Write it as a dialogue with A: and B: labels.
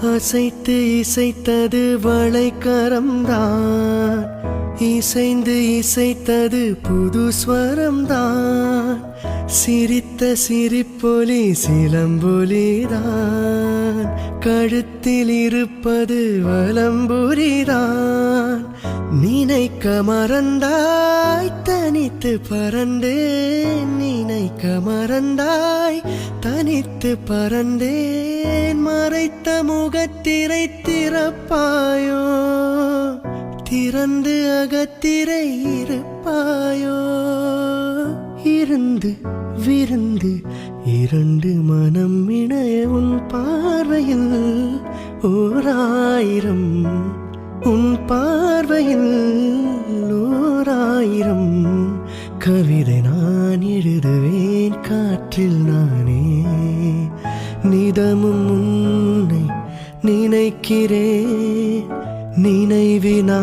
A: அசைத்து இசைத்தது வளைக்கரம்தான், இசைந்து இசைத்தது புது ஸ்வரம்தான். சிரித்த சிரிப்பொலி சிலம்பொலிதான், கழுத்தில் இருப்பது வலம்புரிதான். நினைக்க மறந்தாய் தனித்து பறந்தேன், நினைக்க மறந்தாய் தனித்து பறந்தேன். மறைத்த முகத்திரை திறப்பாயோ, திறந்து அகத்திரை இருப்பாயோ. இருந்து விருந்து இரண்டு மனம் இணைய உன் பார்வையில் ஓராயிரம், உன் பார்வையில் ஓராயிரம் கவிதை நான் எழுதுவேன் காற்றில் நானே. நிதமும் உன்னை நினைக்கிறேன், நினைவினா